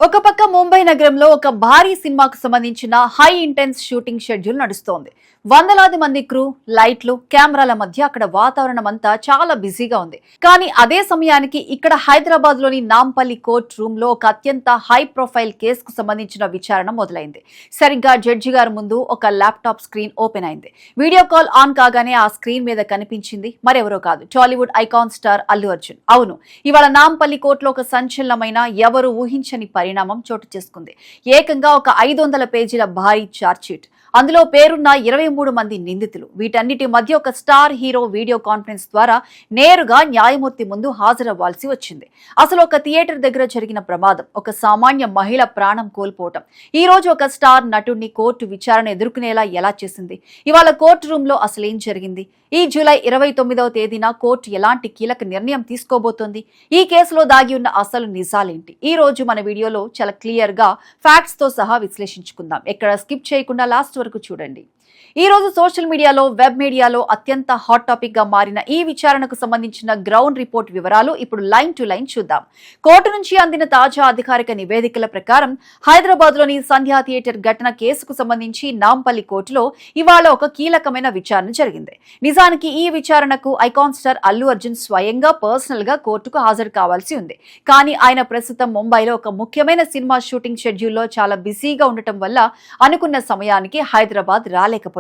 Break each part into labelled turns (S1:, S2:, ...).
S1: ఒక పక్క ముంబై నగరంలో ఒక భారీ సినిమాకు సంబంధించిన హై ఇంటెన్స్ షూటింగ్ షెడ్యూల్ నడుస్తోంది. వందలాది మంది క్రూ, లైట్లు, కెమెరాల మధ్య అక్కడ వాతావరణం అంతా చాలా బిజీగా ఉంది. కానీ అదే సమయానికి ఇక్కడ హైదరాబాద్ లోని నాంపల్లి కోర్ట్ రూమ్ లో ఒక అత్యంత హై ప్రొఫైల్ కేసుకు సంబంధించిన విచారణ మొదలైంది. సరిగ్గా జడ్జి గారి ముందు ఒక ల్యాప్టాప్ స్క్రీన్ ఓపెన్ అయింది. వీడియో కాల్ ఆన్ కాగానే ఆ స్క్రీన్ మీద కనిపించింది మరెవరో కాదు, టాలీవుడ్ ఐకాన్ స్టార్ అల్లు అర్జున్. అవును, ఇవాళ నాంపల్లి కోర్టులో ఒక సంచలనమైన, ఎవరు ఊహించని పరిణామం చోటు చేసుకుంది. ఏకంగా ఒక 500 పేజీల భారీ ఛార్జ్షీట్. అందులో పేరున్న 23 మంది నిందితులు. వీటన్నిటి మధ్య ఒక స్టార్ హీరో వీడియో కాన్ఫరెన్స్ ద్వారా నేరుగా న్యాయమూర్తి ముందు హాజరవ్వాల్సి వచ్చింది. అసలు ఒక థియేటర్ దగ్గర జరిగిన ప్రమాదం, ఒక సామాన్య మహిళ ప్రాణం కోల్పోవటం, ఈ రోజు ఒక స్టార్ నటుడిని కోర్టు విచారణ ఎదుర్కొనేలా ఎలా చేసింది? ఇవాళ కోర్టు రూమ్ లో అసలేం జరిగింది? ఈ జూలై 29వ తేదీన కోర్టు ఎలాంటి కీలక నిర్ణయం తీసుకోబోతోంది? ఈ కేసులో దాగి ఉన్న అసలు నిజాలేంటి? ఈ రోజు మన వీడియోలో చాలా క్లియర్ గా ఫ్యాక్ట్స్ తో సహా విశ్లేషించుకుందాం. ఎక్కడ స్కిప్ చేయకుండా లాస్ట్ వరకు చూడండి. ఈ రోజు సోషల్ మీడియాలో, వెబ్ మీడియాలో అత్యంత హాట్ టాపిక్ గా మారిన ఈ విచారణకు సంబంధించిన గ్రౌండ్ రిపోర్ట్ వివరాలు ఇప్పుడు లైన్ టు లైన్ చూద్దాం. కోర్టు నుంచి అందిన తాజా అధికారిక నివేదికల ప్రకారం హైదరాబాద్ లోని సంధ్యా థియేటర్ ఘటన కేసుకు సంబంధించి నాంపల్లి కోర్టులో ఇవాళ ఒక కీలకమైన విచారణ జరిగింది. నిజానికి ఈ విచారణకు ఐకాన్ స్టార్ అల్లు అర్జున్ స్వయంగా పర్సనల్ గా కోర్టుకు హాజరు కావాల్సి ఉంది. కానీ ఆయన ప్రస్తుతం ముంబైలో ఒక ముఖ్యమైన సినిమా షూటింగ్ షెడ్యూల్లో చాలా బిజీగా ఉండటం వల్ల అనుకున్న సమయానికి హైదరాబాద్ రాలేకపోయారు.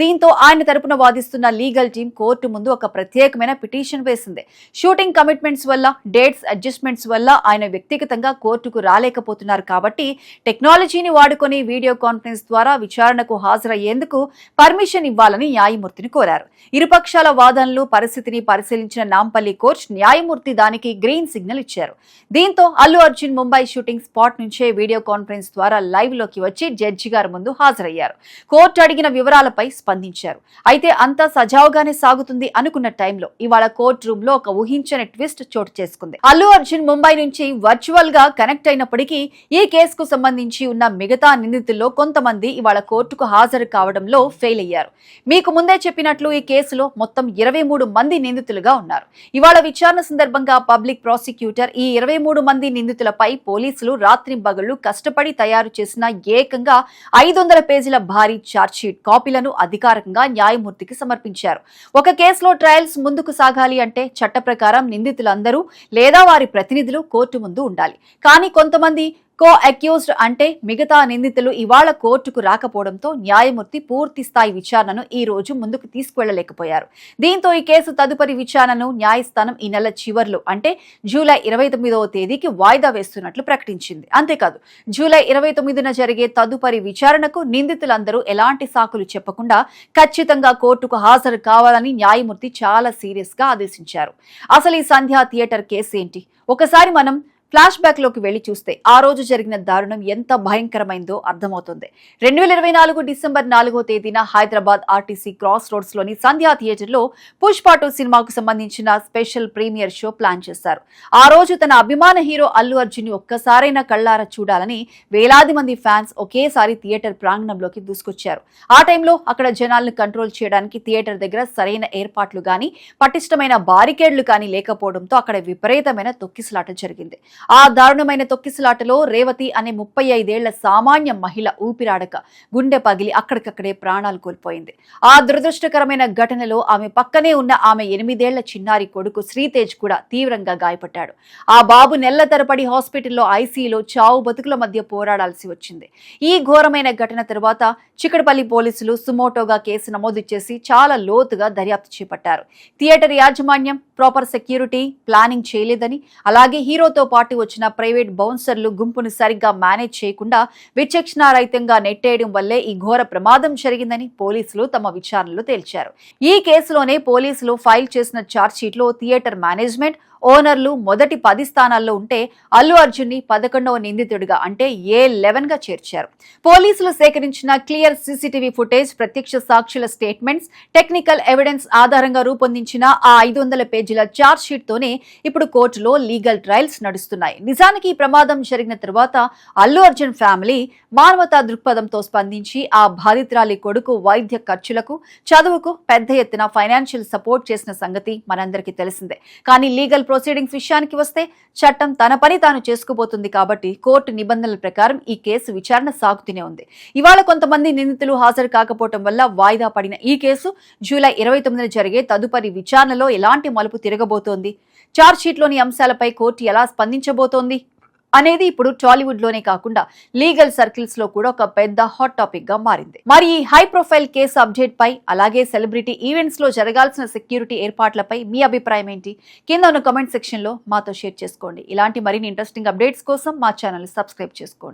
S1: దీంతో ఆయన తరపున వాదిస్తున్న లీగల్ టీం కోర్టు ముందు ఒక ప్రత్యేకమైన పిటిషన్ వేసింది. షూటింగ్ కమిట్మెంట్స్ వల్ల, డేట్స్ అడ్జస్ట్మెంట్స్ వల్ల ఆయన వ్యక్తిగతంగా కోర్టుకు రాలేకపోతున్నారు కాబట్టి టెక్నాలజీని వాడుకొని వీడియో కాన్ఫరెన్స్ ద్వారా విచారణకు హాజరయ్యేందుకు పర్మిషన్ ఇవ్వాలని న్యాయమూర్తిని కోరారు. ఇరుపక్షాల వాదనలు, పరిస్థితిని పరిశీలించిన నాంపల్లి కోర్టు న్యాయమూర్తి దానికి గ్రీన్ సిగ్నల్ ఇచ్చారు. దీంతో అల్లు అర్జున్ ముంబై షూటింగ్ స్పాట్ నుంచే వీడియో కాన్ఫరెన్స్ ద్వారా లైవ్ లోకి వచ్చి జడ్జి గారి ముందు హాజరయ్యారు. కోర్టు అడిగిన వివరాలపై స్పందించారు. అయితే అంతా సజావుగానే సాగుతుంది అనుకున్న టైంలో ఇవాళ కోర్టు రూమ్ లో ఒక ఊహించని ట్విస్ట్ చోటు చేసుకుంది. అల్లు అర్జున్ ముంబై నుంచి వర్చువల్ గా కనెక్ట్ అయినప్పటికీ ఈ కేసుకు సంబంధించి ఉన్న మిగతా నిందితుల్లో కొంతమంది ఇవాళ కోర్టుకు హాజరు కావడంలో ఫెయిల్ అయ్యారు. మీకు ముందే చెప్పినట్లు ఈ కేసులో మొత్తం 23 మంది నిందితులుగా ఉన్నారు. ఇవాళ విచారణ సందర్భంగా పబ్లిక్ ప్రాసిక్యూటర్ ఈ 23 మంది నిందితులపై పోలీసులు రాత్రింబగళ్లు కష్టపడి తయారు చేసిన ఏకంగా 500 పేజీల భారీ ఛార్జ్షీట్ కాపీలను అధికారికంగా న్యాయమూర్తికి సమర్పించారు. ఒక కేసులో ట్రయల్స్ ముందుకు సాగాలి అంటే చట్ట ప్రకారం నిందితులందరూ లేదా వారి ప్రతినిధులు కోర్టు ముందు ఉండాలి. కానీ కొంతమంది కో అక్యూజ్డ్ అంటే మిగతా నిందితులు ఇవాళ కోర్టుకు రాకపోవడంతో న్యాయమూర్తి పూర్తి స్థాయి విచారణను ఈ రోజు ముందుకు తీసుకువెళ్లలేకపోయారు. దీంతో ఈ కేసు తదుపరి విచారణను న్యాయస్థానం ఈ నెల చివర్లో అంటే జూలై 29వ తేదీకి వాయిదా వేస్తున్నట్లు ప్రకటించింది. అంతేకాదు, జూలై 29న జరిగే తదుపరి విచారణకు నిందితులందరూ ఎలాంటి సాకులు చెప్పకుండా ఖచ్చితంగా కోర్టుకు హాజరు కావాలని న్యాయమూర్తి చాలా సీరియస్ గా ఆదేశించారు. అసలు ఈ సంధ్యా థియేటర్ కేసు ఏంటి? ఒకసారి మనం ఫ్లాష్ బ్యాక్ లోకి వెళ్లి చూస్తే ఆ రోజు జరిగిన దారుణం ఎంత భయంకరమైందో అర్థమవుతుంది. 2024 డిసెంబర్ 4వ తేదీన హైదరాబాద్ ఆర్టీసీ క్రాస్ రోడ్స్ లోని సంధ్యా థియేటర్ లో పుష్ప 2 సినిమాకు సంబంధించిన స్పెషల్ ప్రీమియర్ షో ప్లాన్ చేశారు. ఆ రోజు తన అభిమాన హీరో అల్లు అర్జున్ ని ఒక్కసారైనా కళ్ళారా చూడాలని వేలాది మంది ఫ్యాన్స్ ఒకేసారి థియేటర్ ప్రాంగణంలోకి దూసుకొచ్చారు. ఆ టైంలో అక్కడ జనాలను కంట్రోల్ చేయడానికి థియేటర్ దగ్గర సరైన ఏర్పాట్లు గాని, పటిష్టమైన బారికేడ్లు కానీ లేకపోవడంతో అక్కడ విపరీతమైన తొక్కిసలాట జరిగింది. ఆ దారుణమైన తొక్కిసలాటలో రేవతి అనే 35 ఏళ్ల సామాన్య మహిళ ఊపిరాడక గుండె పగిలి అక్కడికక్కడే ప్రాణాలు కోల్పోయింది. ఆ దురదృష్టకరమైన ఘటనలో ఆమె పక్కనే ఉన్న ఆమె 8 ఏళ్ల చిన్నారి కొడుకు శ్రీతేజ్ కూడా తీవ్రంగా గాయపడ్డాడు. ఆ బాబు నెలల తరబడి హాస్పిటల్లో ఐసీయూలో చావు బతుకుల మధ్య పోరాడాల్సి వచ్చింది. ఈ ఘోరమైన ఘటన తర్వాత చికటపల్లి పోలీసులు సుమోటోగా కేసు నమోదు చేసి చాలా లోతుగా దర్యాప్తు చేపట్టారు. థియేటర్ యాజమాన్యం ప్రాపర్ సెక్యూరిటీ ప్లానింగ్ చేయలేదని, అలాగే హీరోతో పాటు వచ్చిన ప్రైవేట్ బౌన్సర్లు గుంపును సరిగ్గా మేనేజ్ చేయకుండా విచక్షణారహితంగా నెట్టేయడం వల్లే ఈ ఘోర ప్రమాదం జరిగిందని పోలీసులు తమ విచారణలో తేల్చారు. ఈ కేసులోనే పోలీసులు ఫైల్ చేసిన ఛార్జ్షీట్ లో థియేటర్ మేనేజ్మెంట్, ఓనర్లు మొదటి 10 స్థానాల్లో ఉంటే అల్లు అర్జున్ ని 11వ నిందితుడిగా అంటే A11 గా చేర్చారు. పోలీసులు సేకరించిన క్లియర్ సీసీటీవీ ఫుటేజ్, ప్రత్యక్ష సాక్షుల స్టేట్మెంట్స్, టెక్నికల్ ఎవిడెన్స్ ఆధారంగా రూపొందించిన ఆ 500 పేజీల ఛార్జ్ షీట్ తోనే ఇప్పుడు కోర్టులో లీగల్ ట్రయల్స్ నడుస్తున్నాయి. నిజానికి ఈ ప్రమాదం జరిగిన తర్వాత అల్లు అర్జున్ ఫ్యామిలీ మానవతా దృక్పథంతో స్పందించి ఆ బాధితురాలి కొడుకు వైద్య ఖర్చులకు, చదువుకు పెద్ద ఎత్తున ఫైనాన్షియల్ సపోర్ట్ చేసిన సంగతి మనందరికీ తెలిసిందే. కానీ లీగల్ ప్రొసీడింగ్స్ విషయానికి వస్తే చట్టం తన పని తాను చేసుకుపోతుంది కాబట్టి కోర్టు నిబంధనల ప్రకారం ఈ కేసు విచారణ సాగుతూనే ఉంది. ఇవాళ కొంతమంది నిందితులు హాజరు కాకపోవడం వల్ల వాయిదా పడిన ఈ కేసు జూలై 29న జరిగే తదుపరి విచారణలో ఎలాంటి మలుపు తిరగబోతోంది, ఛార్జ్షీట్లోని అంశాలపై కోర్టు ఎలా స్పందించబోతోంది అనేది ఇప్పుడు టాలీవుడ్ లోనే కాకుండా లీగల్ సర్కిల్స్ లో కూడా ఒక పెద్ద హాట్ టాపిక్ గా మారింది. మరి ఈ హై ప్రొఫైల్ కేసు అప్డేట్ పై అలాగే సెలబ్రిటీ ఈవెంట్స్ లో జరగాల్సిన సెక్యూరిటీ ఏర్పాట్లపై మీ అభిప్రాయం ఏంటి? కింద ఉన్న కామెంట్ సెక్షన్ లో మాతో షేర్ చేసుకోండి. ఇలాంటి మరిన్ని ఇంట్రెస్టింగ్ అప్డేట్స్ కోసం మా ఛానల్ సబ్స్క్రైబ్ చేసుకోండి.